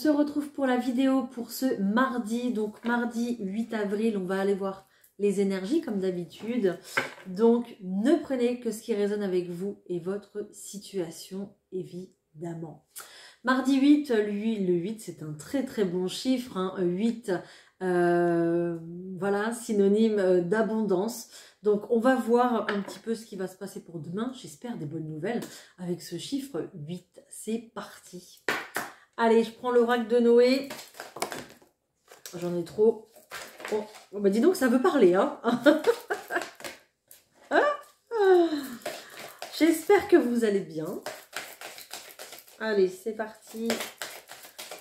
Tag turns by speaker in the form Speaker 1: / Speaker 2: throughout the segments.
Speaker 1: se retrouve pour la vidéo pour ce mardi, donc mardi 8 avril, on va aller voir les énergies comme d'habitude. Donc ne prenez que ce qui résonne avec vous et votre situation évidemment. Mardi 8, lui, le 8 c'est un très très bon chiffre, hein, 8, voilà, synonyme d'abondance. Donc on va voir un petit peu ce qui va se passer pour demain, j'espère des bonnes nouvelles avec ce chiffre 8, c'est parti. Allez, je prends l'oracle de Noé, j'en ai trop. Oh, bah dis donc, ça veut parler, hein. J'espère que vous allez bien. Allez, c'est parti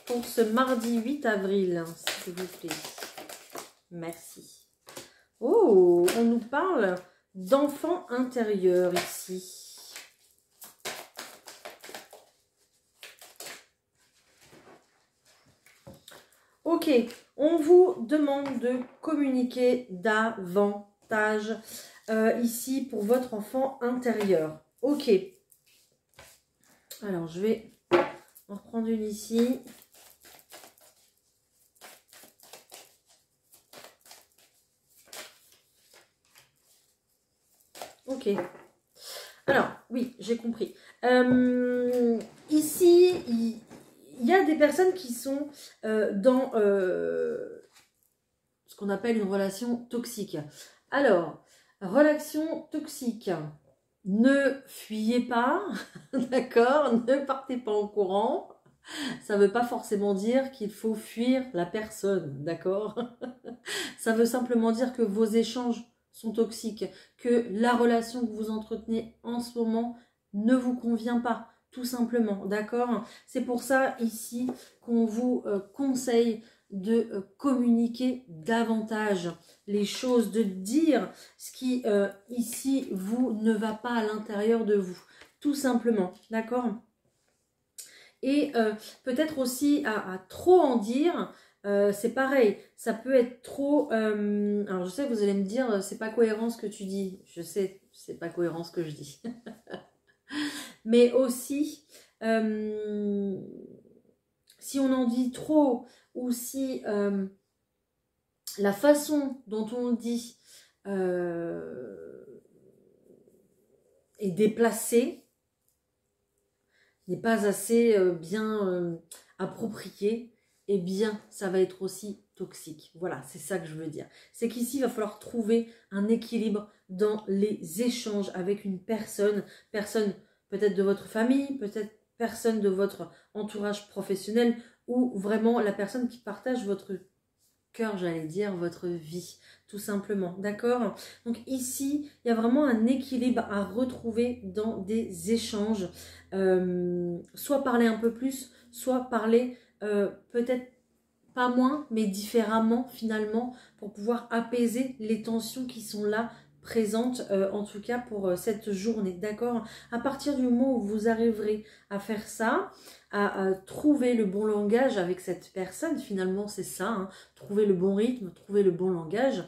Speaker 1: pour ce mardi 8 avril, s'il vous plaît. Merci. Oh, on nous parle d'enfant intérieur ici. Ok, on vous demande de communiquer davantage ici pour votre enfant intérieur. Ok. Alors, je vais en reprendre une ici. Ok. Alors, oui, j'ai compris. Ici, il y a des personnes qui sont dans ce qu'on appelle une relation toxique. Alors, relation toxique. Ne fuyez pas, d'accord? Ne partez pas en courant. Ça ne veut pas forcément dire qu'il faut fuir la personne, d'accord? Ça veut simplement dire que vos échanges sont toxiques, que la relation que vous entretenez en ce moment ne vous convient pas, tout simplement, d'accord? C'est pour ça ici qu'on vous conseille de communiquer davantage les choses, de dire ce qui ici vous ne va pas à l'intérieur de vous, tout simplement, d'accord? Et peut-être aussi à trop en dire, c'est pareil, ça peut être trop... alors je sais que vous allez me dire, c'est pas cohérent ce que tu dis, je sais, c'est pas cohérent ce que je dis. Mais aussi, si on en dit trop, ou si la façon dont on le dit est déplacée, n'est pas assez bien approprié, eh bien, ça va être aussi toxique. Voilà, c'est ça que je veux dire. C'est qu'ici, il va falloir trouver un équilibre dans les échanges avec une personne peut-être de votre famille, peut-être personne de votre entourage professionnel, ou vraiment la personne qui partage votre cœur, j'allais dire, votre vie, tout simplement, d'accord? Donc ici, il y a vraiment un équilibre à retrouver dans des échanges, soit parler un peu plus, soit parler peut-être pas moins, mais différemment finalement, pour pouvoir apaiser les tensions qui sont là, présentes, en tout cas pour cette journée, d'accord? À partir du moment où vous arriverez à faire ça, à trouver le bon langage avec cette personne, finalement c'est ça, hein, trouver le bon rythme, trouver le bon langage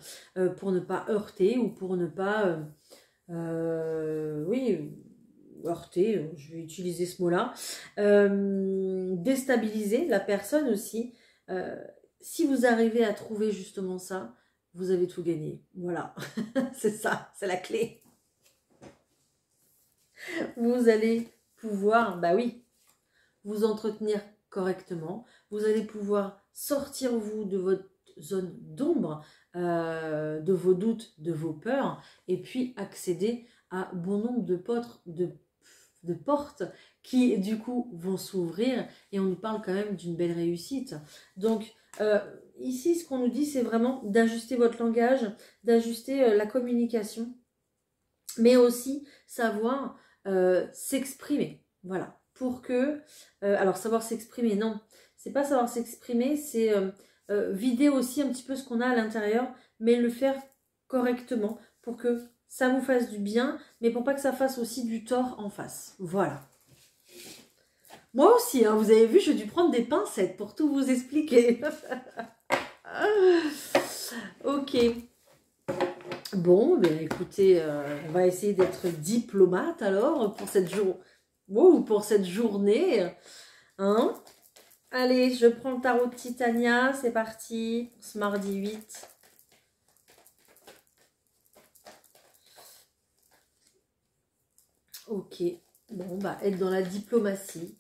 Speaker 1: pour ne pas heurter ou pour ne pas, oui, heurter, je vais utiliser ce mot-là, déstabiliser la personne aussi. Si vous arrivez à trouver justement ça, vous avez tout gagné. Voilà, c'est ça, c'est la clé. Vous allez pouvoir, bah oui, vous entretenir correctement. Vous allez pouvoir sortir vous de votre zone d'ombre, de vos doutes, de vos peurs, et puis accéder à bon nombre de portes qui du coup vont s'ouvrir, et on nous parle quand même d'une belle réussite. Donc ici ce qu'on nous dit, c'est vraiment d'ajuster votre langage, d'ajuster la communication, mais aussi savoir s'exprimer, voilà, pour que alors savoir s'exprimer, non, c'est pas savoir s'exprimer, c'est vider aussi un petit peu ce qu'on a à l'intérieur, mais le faire correctement pour que ça vous fasse du bien, mais pour pas que ça fasse aussi du tort en face. Voilà. Moi aussi, hein, vous avez vu, j'ai dû prendre des pincettes pour tout vous expliquer. Ok. Bon, ben écoutez, on va essayer d'être diplomate alors pour cette journée. Hein. Allez, je prends le tarot de Titania. C'est parti. Ce mardi 8. Ok. Bon, bah, être dans la diplomatie.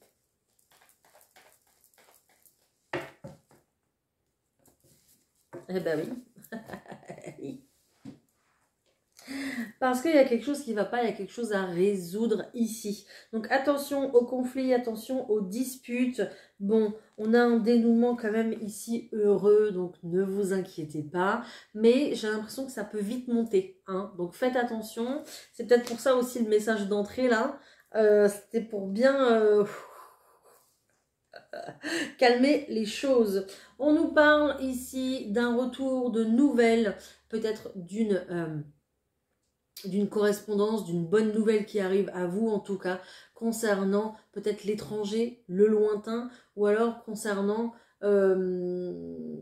Speaker 1: Eh ben oui. Parce qu'il y a quelque chose qui ne va pas, il y a quelque chose à résoudre ici. Donc attention aux conflits, attention aux disputes. Bon, on a un dénouement quand même ici heureux, donc ne vous inquiétez pas. Mais j'ai l'impression que ça peut vite monter, hein. Donc faites attention. C'est peut-être pour ça aussi le message d'entrée là. C'était pour bien calmer les choses. On nous parle ici d'un retour de nouvelles, peut-être d'une correspondance, d'une bonne nouvelle qui arrive à vous en tout cas, concernant peut-être l'étranger, le lointain, ou alors concernant une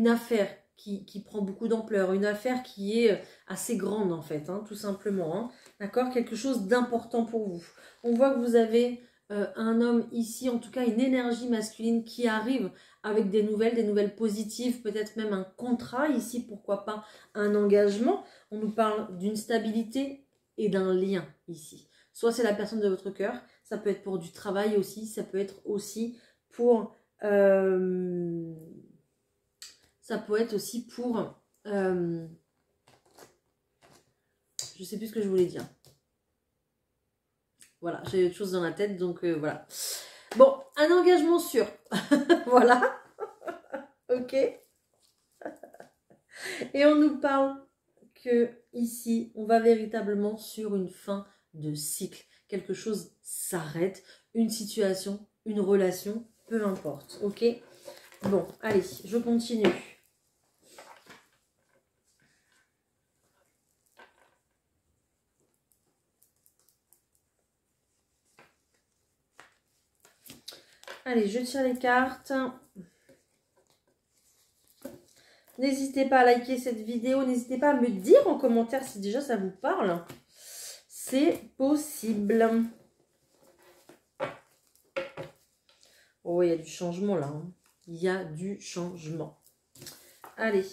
Speaker 1: affaire qui prend beaucoup d'ampleur, une affaire qui est assez grande en fait, hein, tout simplement, hein, d'accord, quelque chose d'important pour vous. On voit que vous avez un homme ici, en tout cas une énergie masculine qui arrive avec des nouvelles positives, peut-être même un contrat ici, pourquoi pas un engagement. On nous parle d'une stabilité et d'un lien ici. Soit c'est la personne de votre cœur, ça peut être pour du travail aussi, ça peut être aussi pour... ça peut être aussi pour... je sais plus ce que je voulais dire. Voilà, j'ai autre chose dans la tête, donc voilà. Bon, un engagement sûr. Voilà. Ok. Et on nous parle que ici, on va véritablement sur une fin de cycle. Quelque chose s'arrête, une situation, une relation, peu importe. Ok. Bon, allez, je continue. Allez, je tire les cartes. N'hésitez pas à liker cette vidéo. N'hésitez pas à me dire en commentaire si déjà ça vous parle. C'est possible. Oh, il y a du changement là. Hein. Il y a du changement. Allez.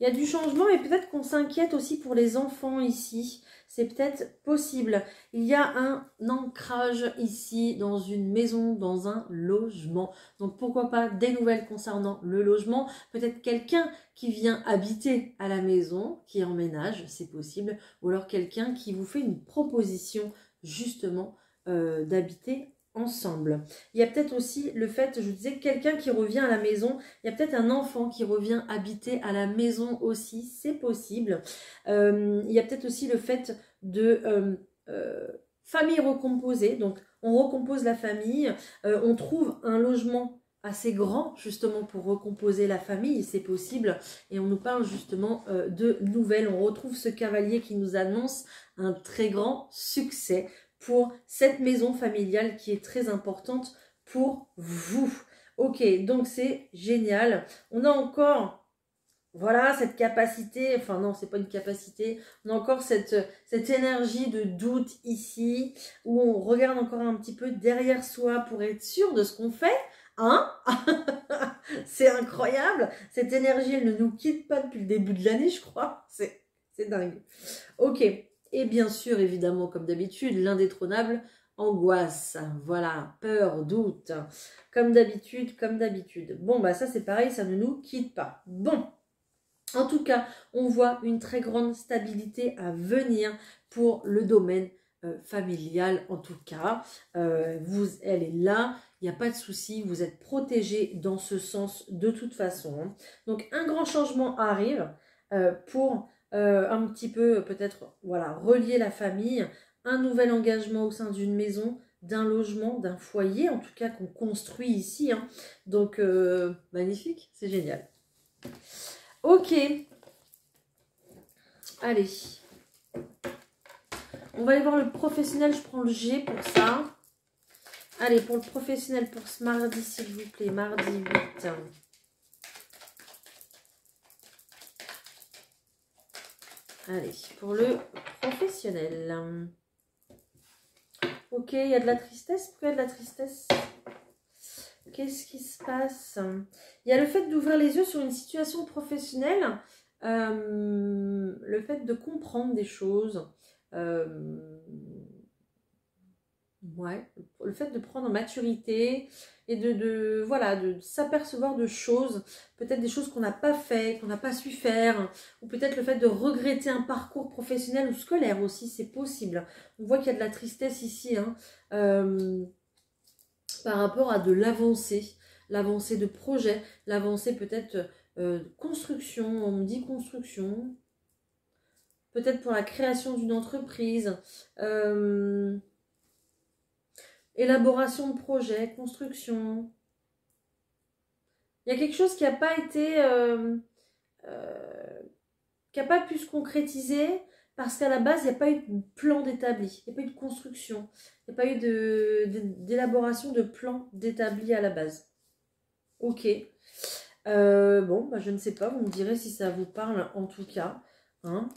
Speaker 1: Il y a du changement et peut-être qu'on s'inquiète aussi pour les enfants ici. C'est peut-être possible. Il y a un ancrage ici dans une maison, dans un logement. Donc pourquoi pas des nouvelles concernant le logement. Peut-être quelqu'un qui vient habiter à la maison, qui emménage, c'est possible. Ou alors quelqu'un qui vous fait une proposition justement d'habiter ensemble. Il y a peut-être aussi le fait, je vous disais, quelqu'un qui revient à la maison. Il y a peut-être un enfant qui revient habiter à la maison aussi, c'est possible. Il y a peut-être aussi le fait de famille recomposée. Donc, on recompose la famille, on trouve un logement assez grand justement pour recomposer la famille, c'est possible. Et on nous parle justement de nouvelles. On retrouve ce cavalier qui nous annonce un très grand succès pour cette maison familiale qui est très importante pour vous. Ok, donc c'est génial. On a encore, voilà, cette capacité, enfin non, c'est pas une capacité, on a encore cette énergie de doute ici, où on regarde encore un petit peu derrière soi pour être sûr de ce qu'on fait. Hein? C'est incroyable. Cette énergie, elle ne nous quitte pas depuis le début de l'année, je crois. C'est dingue. Ok. Et bien sûr, évidemment, comme d'habitude, l'indétrônable angoisse. Voilà, peur, doute. Comme d'habitude, comme d'habitude. Bon, bah ça, c'est pareil, ça ne nous quitte pas. Bon. En tout cas, on voit une très grande stabilité à venir pour le domaine familial. En tout cas, elle est là. Il n'y a pas de souci, vous êtes protégé dans ce sens de toute façon. Donc, un grand changement arrive pour un petit peu peut-être voilà, relier la famille, un nouvel engagement au sein d'une maison, d'un logement, d'un foyer, en tout cas qu'on construit ici. Hein. Donc, magnifique, c'est génial. Ok. Allez. On va aller voir le professionnel, je prends le G pour ça. Allez, pour le professionnel, pour ce mardi, s'il vous plaît, mardi 8. Allez, pour le professionnel. Ok, il y a de la tristesse. Pourquoi il y a de la tristesse? Qu'est-ce qui se passe? Il y a le fait d'ouvrir les yeux sur une situation professionnelle, le fait de comprendre des choses, ouais, le fait de prendre en maturité et voilà, de s'apercevoir de choses, peut-être des choses qu'on n'a pas fait, qu'on n'a pas su faire, ou peut-être le fait de regretter un parcours professionnel ou scolaire aussi, c'est possible. On voit qu'il y a de la tristesse ici, hein, par rapport à de l'avancée de projet, l'avancée peut-être construction, on me dit construction, peut-être pour la création d'une entreprise, élaboration de projet, construction. Il y a quelque chose qui n'a pas été, qui n'a pas pu se concrétiser parce qu'à la base, il n'y a pas eu de plan d'établi, il n'y a pas eu de construction, il n'y a pas eu d'élaboration de plan d'établi à la base. Ok. Bon, bah, je ne sais pas, vous me direz si ça vous parle en tout cas. Hein.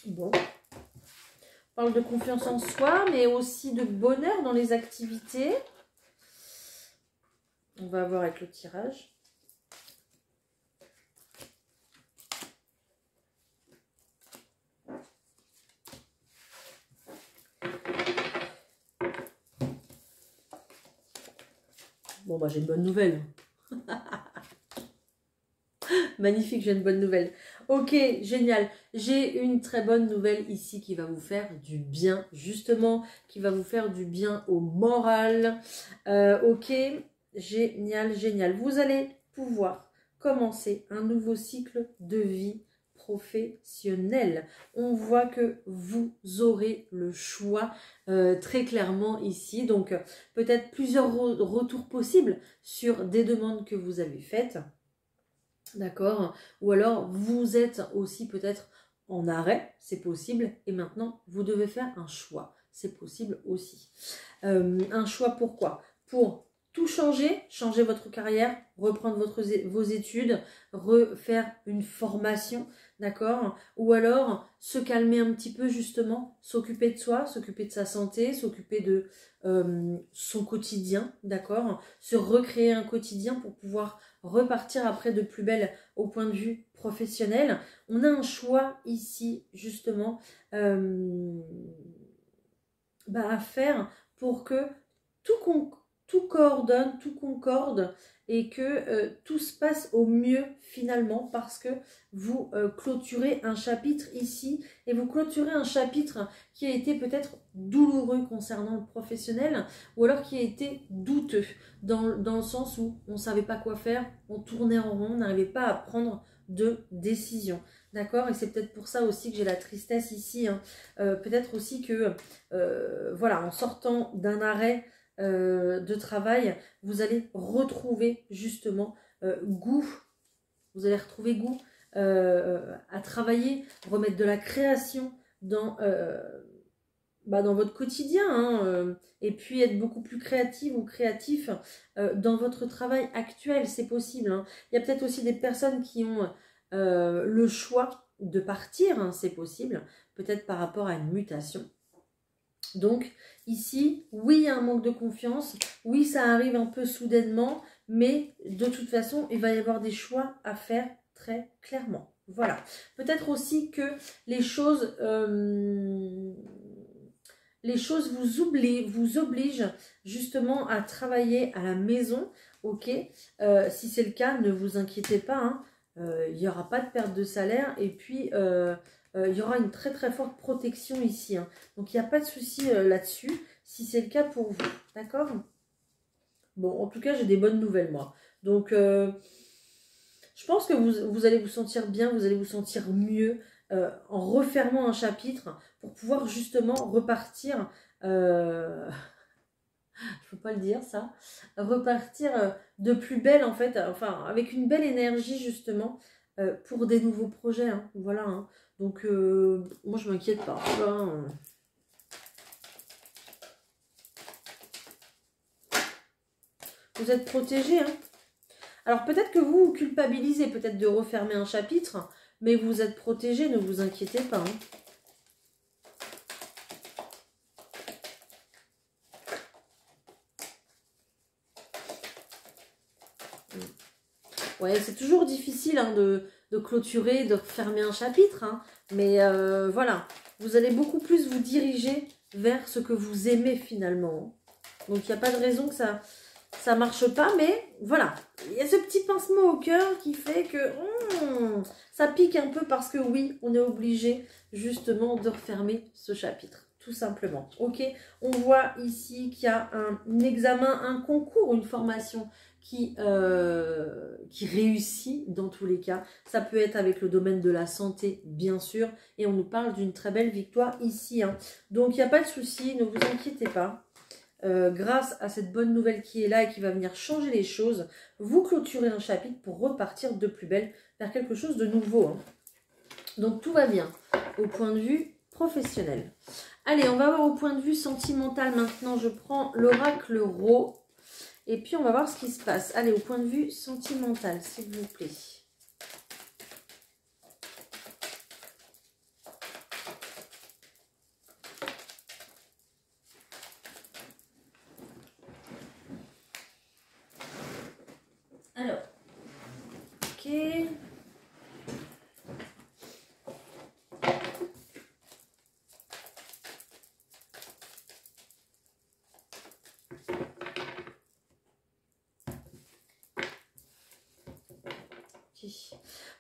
Speaker 1: Bon. On parle de confiance en soi, mais aussi de bonheur dans les activités. On va voir avec le tirage. Bon, bah j'ai une bonne nouvelle. Magnifique, j'ai une bonne nouvelle. Ok, génial. J'ai une très bonne nouvelle ici qui va vous faire du bien, justement, qui va vous faire du bien au moral. Ok, génial, génial. Vous allez pouvoir commencer un nouveau cycle de vie professionnel. On voit que vous aurez le choix très clairement ici. Donc, peut-être plusieurs retours possibles sur des demandes que vous avez faites. D'accord? Ou alors, vous êtes aussi peut-être en arrêt, c'est possible. Et maintenant, vous devez faire un choix. C'est possible aussi. Un choix pourquoi? Pour tout changer, changer votre carrière, reprendre vos études, refaire une formation, d'accord? Ou alors se calmer un petit peu justement, s'occuper de soi, s'occuper de sa santé, s'occuper de son quotidien, d'accord? Se recréer un quotidien pour pouvoir repartir après de plus belle au point de vue professionnel. On a un choix ici justement à faire pour que tout coordonne, tout concorde et que tout se passe au mieux finalement parce que vous clôturez un chapitre ici et vous clôturez un chapitre qui a été peut-être douloureux concernant le professionnel ou alors qui a été douteux dans le sens où on ne savait pas quoi faire, on tournait en rond, on n'arrivait pas à prendre de décision. D'accord? Et c'est peut-être pour ça aussi que j'ai la tristesse ici. Hein. Peut-être aussi que, voilà, en sortant d'un arrêt de travail, vous allez retrouver justement goût. Vous allez retrouver goût à travailler, remettre de la création dans votre quotidien. Hein, et puis être beaucoup plus créative ou créatif dans votre travail actuel. C'est possible. Hein. Il y a peut-être aussi des personnes qui ont le choix de partir, hein, c'est possible, peut-être par rapport à une mutation. Donc ici, oui, il y a un manque de confiance, oui, ça arrive un peu soudainement, mais de toute façon, il va y avoir des choix à faire très clairement. Voilà. Peut-être aussi que les choses vous obligent justement à travailler à la maison, ok. Si c'est le cas, ne vous inquiétez pas, hein. Il n'y aura pas de perte de salaire et puis il y aura une très très forte protection ici. Hein. Donc il n'y a pas de souci là-dessus si c'est le cas pour vous. D'accord? Bon, en tout cas, j'ai des bonnes nouvelles moi. Donc je pense que vous allez vous sentir bien, vous allez vous sentir mieux en refermant un chapitre pour pouvoir justement repartir... je peux pas le dire ça, repartir de plus belle en fait, enfin avec une belle énergie justement pour des nouveaux projets, hein, voilà. Hein. Donc moi je m'inquiète pas. Hein. Vous êtes protégés. Hein. Alors peut-être que vous culpabilisez peut-être de refermer un chapitre, mais vous êtes protégés, ne vous inquiétez pas. Hein. Ouais, c'est toujours difficile hein, de clôturer, de fermer un chapitre. Hein, mais voilà, vous allez beaucoup plus vous diriger vers ce que vous aimez finalement. Donc, il n'y a pas de raison que ça marche pas. Mais voilà, il y a ce petit pincement au cœur qui fait que ça pique un peu parce que oui, on est obligé justement de refermer ce chapitre. Tout simplement. Ok, on voit ici qu'il y a un examen, un concours, une formation qui réussit dans tous les cas. Ça peut être avec le domaine de la santé, bien sûr. Et on nous parle d'une très belle victoire ici. Hein. Donc, il n'y a pas de souci, ne vous inquiétez pas. Grâce à cette bonne nouvelle qui est là et qui va venir changer les choses, vous clôturez un chapitre pour repartir de plus belle vers quelque chose de nouveau. Hein. Donc, tout va bien au point de vue professionnel. Allez, on va voir au point de vue sentimental maintenant. Je prends l'oracle Ro. Et puis, on va voir ce qui se passe. Allez, au point de vue sentimental, s'il vous plaît. Alors, ok.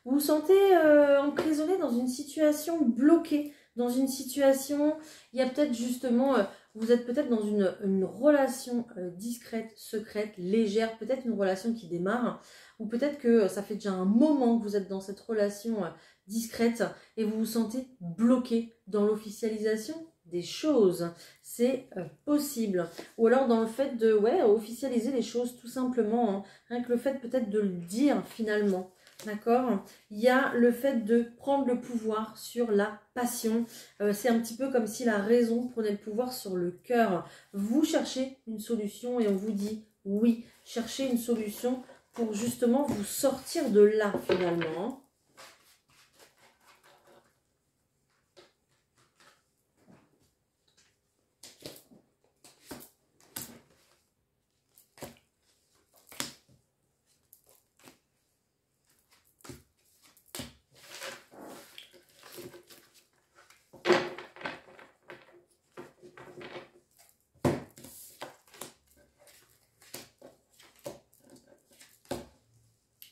Speaker 1: Vous vous sentez emprisonné dans une situation bloquée, dans une situation, il y a peut-être justement, vous êtes peut-être dans une relation discrète, secrète, légère, peut-être une relation qui démarre, ou peut-être que ça fait déjà un moment que vous êtes dans cette relation discrète et vous vous sentez bloqué dans l'officialisation des choses. C'est possible. Ou alors dans le fait de officialiser les choses tout simplement, hein, rien que le fait peut-être de le dire finalement. D'accord? Il y a le fait de prendre le pouvoir sur la passion. C'est un petit peu comme si la raison prenait le pouvoir sur le cœur. Vous cherchez une solution et on vous dit oui. Cherchez une solution pour justement vous sortir de là finalement.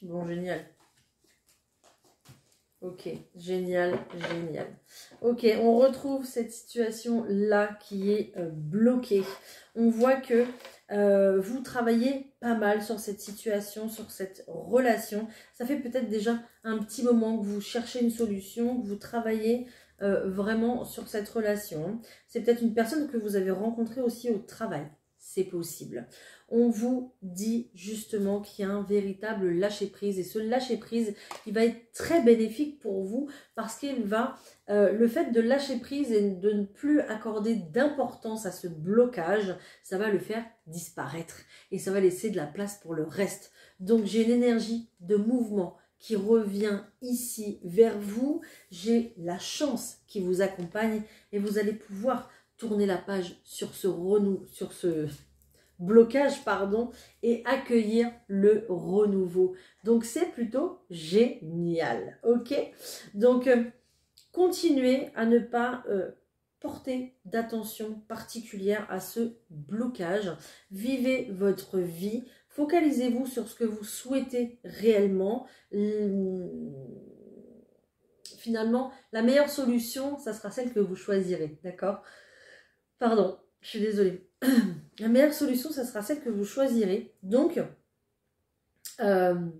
Speaker 1: Bon, génial. Ok, génial, génial. Ok, on retrouve cette situation-là qui est bloquée. On voit que vous travaillez pas mal sur cette situation, sur cette relation. Ça fait peut-être déjà un petit moment que vous cherchez une solution, que vous travaillez vraiment sur cette relation. C'est peut-être une personne que vous avez rencontrée aussi au travail. C'est possible. On vous dit justement qu'il y a un véritable lâcher-prise. Et ce lâcher-prise, il va être très bénéfique pour vous parce qu'il va, le fait de lâcher prise et de ne plus accorder d'importance à ce blocage, ça va le faire disparaître. Et ça va laisser de la place pour le reste. Donc j'ai une énergie de mouvement qui revient ici vers vous. J'ai la chance qui vous accompagne et vous allez pouvoir tourner la page sur ce blocage, pardon, et accueillir le renouveau. Donc, c'est plutôt génial, ok? Donc, continuez à ne pas porter d'attention particulière à ce blocage. Vivez votre vie. Focalisez-vous sur ce que vous souhaitez réellement. Finalement, la meilleure solution, ça sera celle que vous choisirez, d'accord? Pardon, je suis désolée. La meilleure solution, ça sera celle que vous choisirez. Donc, il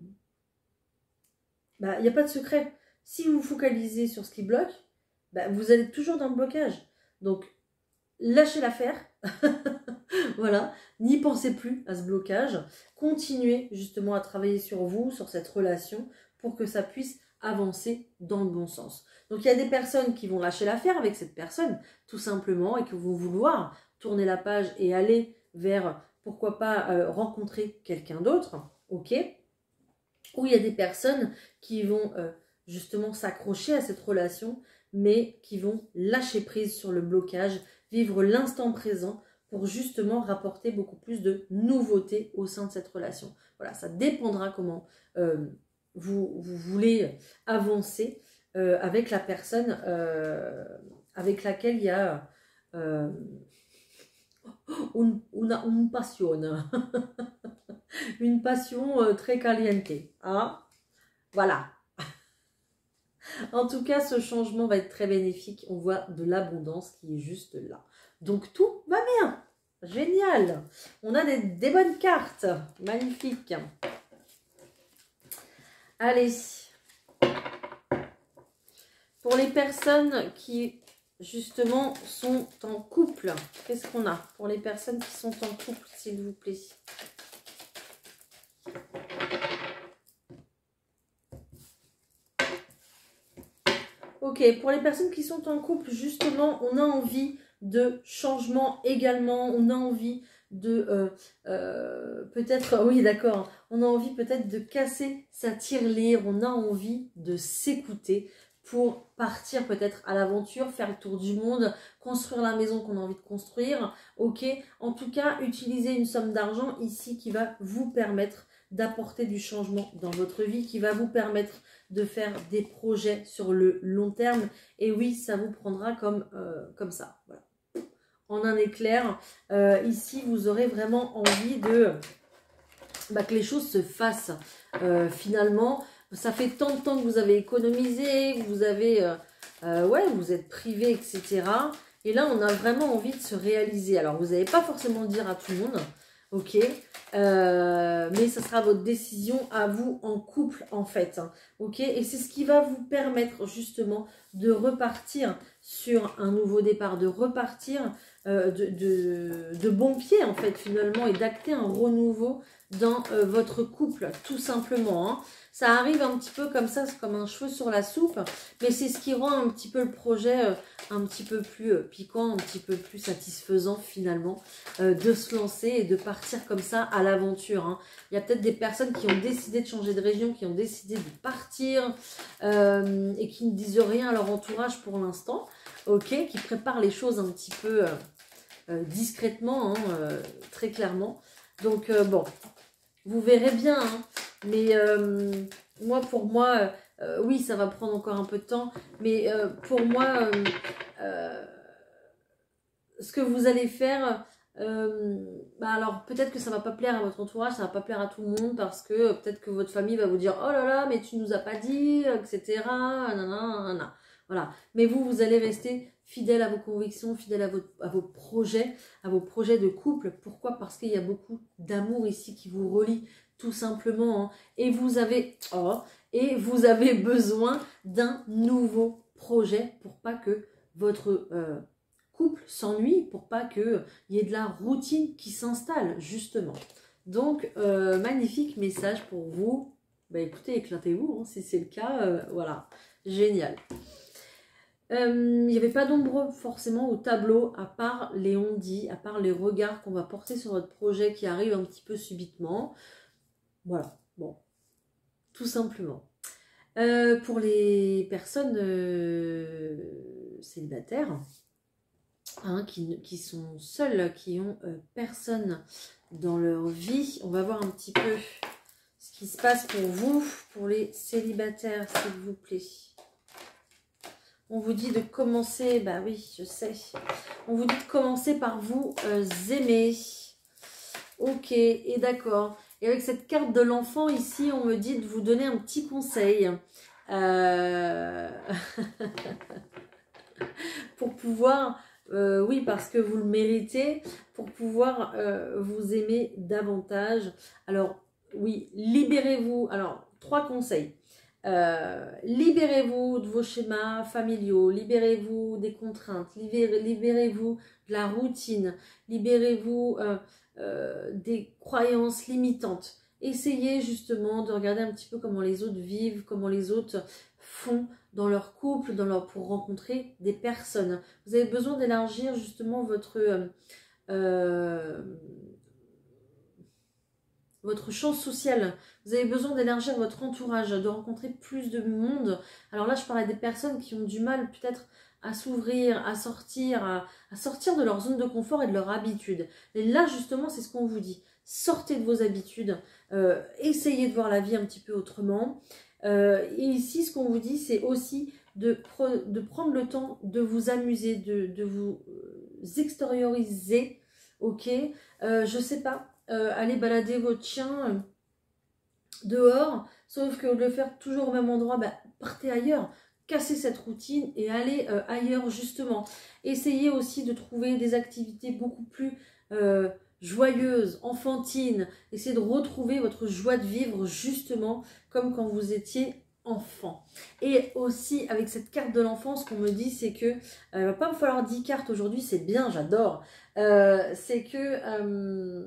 Speaker 1: n'y a pas de secret. Si vous vous focalisez sur ce qui bloque, vous allez toujours dans le blocage. Donc, lâchez l'affaire. Voilà. N'y pensez plus à ce blocage. Continuez justement à travailler sur vous, sur cette relation, pour que ça puisse avancer dans le bon sens. Donc, il y a des personnes qui vont lâcher l'affaire avec cette personne, tout simplement, et qui vont vouloir tourner la page et aller vers, pourquoi pas, rencontrer quelqu'un d'autre, ok? Ou il y a des personnes qui vont justement s'accrocher à cette relation, mais qui vont lâcher prise sur le blocage, vivre l'instant présent pour justement rapporter beaucoup plus de nouveautés au sein de cette relation. Voilà, ça dépendra comment vous voulez avancer avec la personne avec laquelle il y a une passion. Une passion très caliente. Hein? Voilà. En tout cas, ce changement va être très bénéfique. On voit de l'abondance qui est juste là. Donc, tout va bien. Génial. On a des bonnes cartes. Magnifique. Allez. Pour les personnes qui, justement, sont en couple, qu'est-ce qu'on a pour les personnes qui sont en couple, s'il vous plaît? Ok, pour les personnes qui sont en couple, justement, on a envie de changement également. On a envie de, peut-être, oui d'accord, on a envie peut-être de casser sa tirelire. On a envie de s'écouter pour partir peut-être à l'aventure, faire le tour du monde, construire la maison qu'on a envie de construire. Ok, en tout cas, utiliser une somme d'argent ici qui va vous permettre d'apporter du changement dans votre vie, qui va vous permettre de faire des projets sur le long terme. Et oui, ça vous prendra comme ça. Voilà. En un éclair, ici, vous aurez vraiment envie de que les choses se fassent. Finalement, ça fait tant de temps que vous avez économisé, que vous avez, vous êtes privé, etc. Et là, on a vraiment envie de se réaliser. Alors, vous n'allez pas forcément le dire à tout le monde, ok, mais ça sera votre décision à vous en couple en fait, hein, ok, et c'est ce qui va vous permettre justement de repartir sur un nouveau départ, de repartir de bon pied en fait finalement et d'acter un renouveau dans votre couple tout simplement, hein. Ça arrive un petit peu comme ça, c'est comme un cheveu sur la soupe, mais c'est ce qui rend un petit peu le projet un petit peu plus piquant, un petit peu plus satisfaisant finalement, de se lancer et de partir comme ça à l'aventure, hein. Il y a peut-être des personnes qui ont décidé de changer de région, qui ont décidé de partir et qui ne disent rien à leur entourage pour l'instant, ok, qui préparent les choses un petit peu discrètement, hein, très clairement. Donc bon, vous verrez bien, hein, mais pour moi, oui, ça va prendre encore un peu de temps, mais pour moi, ce que vous allez faire, alors peut-être que ça va pas plaire à votre entourage, ça va pas plaire à tout le monde, parce que peut-être que votre famille va vous dire « Oh là là, mais tu nous as pas dit, etc. » Voilà. Mais vous allez rester fidèle à vos convictions, fidèle à vos projets de couple. Pourquoi? Parce qu'il y a beaucoup d'amour ici qui vous relie, tout simplement, hein. Et vous avez besoin d'un nouveau projet pour pas que votre couple s'ennuie, pour pas qu'il y ait de la routine qui s'installe, justement. Donc, magnifique message pour vous. Bah écoutez, éclatez-vous, hein, si c'est le cas, voilà, génial. Il n'y avait pas d'ombre forcément au tableau, à part les on-dit, à part les regards qu'on va porter sur votre projet qui arrive un petit peu subitement. Voilà, bon, tout simplement. Pour les personnes célibataires, hein, qui sont seules, qui ont personne dans leur vie, on va voir un petit peu ce qui se passe pour vous, pour les célibataires, s'il vous plaît. On vous dit de commencer, bah oui, je sais. On vous dit de commencer par vous aimer. Ok, et d'accord. Et avec cette carte de l'enfant ici, on me dit de vous donner un petit conseil. Pour pouvoir, oui, parce que vous le méritez, pour pouvoir vous aimer davantage. Alors, oui, libérez-vous. Alors, 3 conseils. Libérez-vous de vos schémas familiaux, libérez-vous des contraintes, libérez-vous de la routine, libérez-vous des croyances limitantes. Essayez justement de regarder un petit peu comment les autres vivent, comment les autres font dans leur couple, pour rencontrer des personnes. Vous avez besoin d'élargir justement votre champ social. Vous avez besoin d'élargir votre entourage, de rencontrer plus de monde. Alors là, je parlais des personnes qui ont du mal peut-être à s'ouvrir, à sortir de leur zone de confort et de leur habitude. Et là, justement, c'est ce qu'on vous dit. Sortez de vos habitudes, essayez de voir la vie un petit peu autrement. Et ici, ce qu'on vous dit, c'est aussi de prendre le temps de vous amuser, de vous extérioriser, ok. Je sais pas, aller balader votre chien dehors, sauf que de le faire toujours au même endroit, bah, partez ailleurs, cassez cette routine et allez ailleurs justement. Essayez aussi de trouver des activités beaucoup plus joyeuses, enfantines, essayez de retrouver votre joie de vivre justement comme quand vous étiez enfant. Et aussi avec cette carte de l'enfance, ce qu'on me dit, c'est que il va pas me falloir 10 cartes aujourd'hui, c'est bien, j'adore. C'est que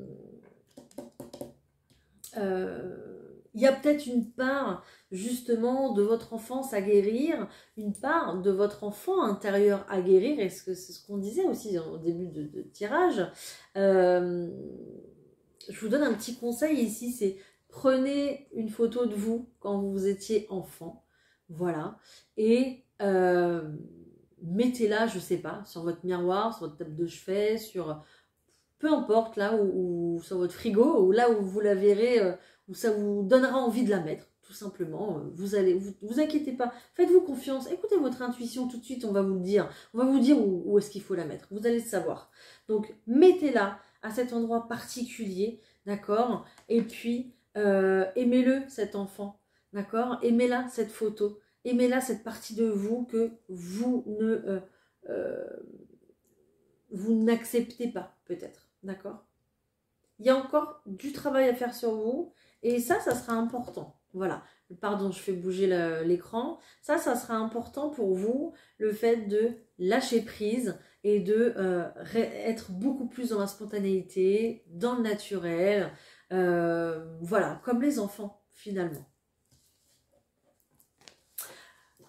Speaker 1: il y a peut-être une part justement de votre enfance à guérir, une part de votre enfant intérieur à guérir, et c'est ce qu'on disait aussi au début de tirage. Je vous donne un petit conseil ici, c'est prenez une photo de vous quand vous étiez enfant, voilà, et mettez-la, je sais pas, sur votre miroir, sur votre table de chevet, sur peu importe, là où sur votre frigo, ou là où vous la verrez, où ça vous donnera envie de la mettre, tout simplement. Vous inquiétez pas, faites-vous confiance, écoutez votre intuition, tout de suite on va vous le dire, on va vous dire où est-ce qu'il faut la mettre, vous allez le savoir. Donc mettez-la à cet endroit particulier, d'accord, et puis aimez-le cet enfant, d'accord, aimez-la cette photo, aimez-la cette partie de vous que vous n'acceptez pas, peut-être, d'accord? Il y a encore du travail à faire sur vous, et ça sera important. Voilà, pardon, je fais bouger l'écran. Ça sera important pour vous, le fait de lâcher prise et de être beaucoup plus dans la spontanéité, dans le naturel, voilà, comme les enfants, finalement.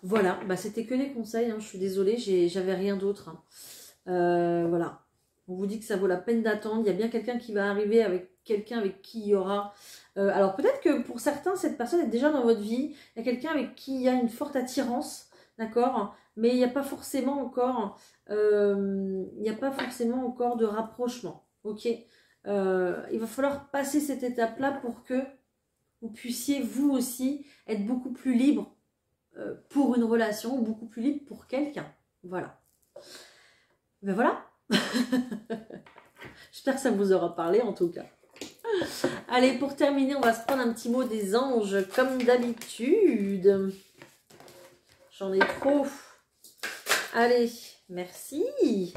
Speaker 1: Voilà, bah, c'était que des conseils, hein, je suis désolée, j'avais rien d'autre. Hein. Voilà. On vous dit que ça vaut la peine d'attendre. Il y a bien quelqu'un qui va arriver avec quelqu'un avec qui il y aura... alors peut-être que pour certains, cette personne est déjà dans votre vie. Il y a quelqu'un avec qui il y a une forte attirance, d'accord? Mais il n'y a pas forcément encore... il n'y a pas forcément encore de rapprochement, ok? Il va falloir passer cette étape-là pour que vous puissiez, vous aussi, être beaucoup plus libre pour une relation, ou beaucoup plus libre pour quelqu'un. Voilà. Ben voilà. J'espère que ça vous aura parlé en tout cas. Allez, pour terminer, on va se prendre un petit mot des anges comme d'habitude. J'en ai trop. Allez, merci.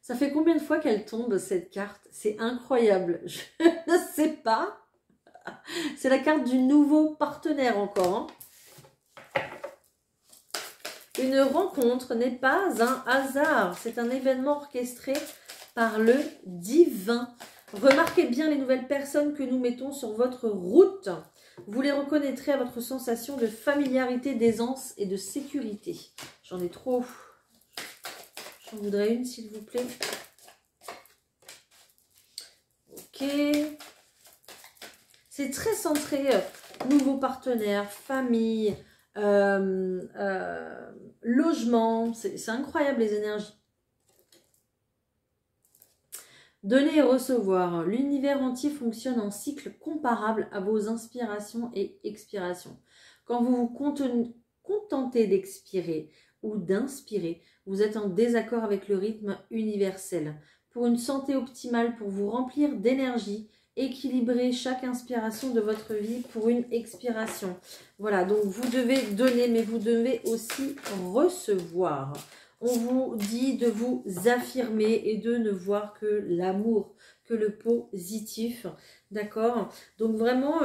Speaker 1: Ça fait combien de fois qu'elle tombe cette carte? C'est incroyable. Je ne sais pas. C'est la carte du nouveau partenaire encore. Hein. Une rencontre n'est pas un hasard. C'est un événement orchestré par le divin. Remarquez bien les nouvelles personnes que nous mettons sur votre route. Vous les reconnaîtrez à votre sensation de familiarité, d'aisance et de sécurité. J'en ai trop. J'en voudrais une, s'il vous plaît. Ok. C'est très centré. Nouveaux partenaires, famille, logement. C'est incroyable les énergies. Donner et recevoir. L'univers entier fonctionne en cycle comparable à vos inspirations et expirations. Quand vous vous contentez d'expirer ou d'inspirer, vous êtes en désaccord avec le rythme universel. Pour une santé optimale, pour vous remplir d'énergie, équilibrez chaque inspiration de votre vie pour une expiration. Voilà, donc vous devez donner, mais vous devez aussi recevoir. On vous dit de vous affirmer et de ne voir que l'amour, que le positif, d'accord? Donc vraiment,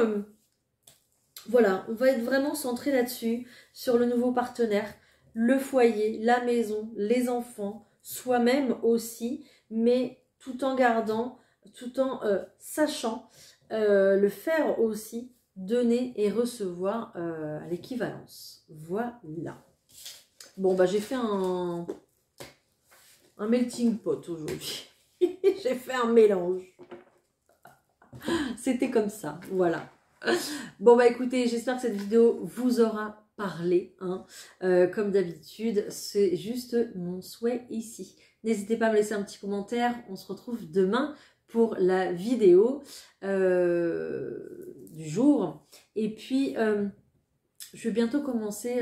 Speaker 1: voilà, on va être vraiment centré là-dessus, sur le nouveau partenaire, le foyer, la maison, les enfants, soi-même aussi, mais tout en gardant, tout en sachant le faire aussi, donner et recevoir à l'équivalence. Voilà. Bon, bah j'ai fait un melting pot aujourd'hui. J'ai fait un mélange. C'était comme ça, voilà. Bon, bah écoutez, j'espère que cette vidéo vous aura parler, hein. Comme d'habitude, c'est juste mon souhait ici. N'hésitez pas à me laisser un petit commentaire, on se retrouve demain pour la vidéo du jour. Et puis, je vais bientôt commencer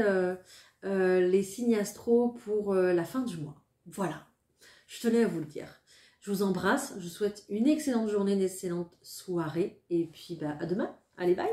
Speaker 1: les signes astro pour la fin du mois. Voilà, je tenais à vous le dire. Je vous embrasse, je vous souhaite une excellente journée, une excellente soirée. Et puis, bah, à demain. Allez, bye!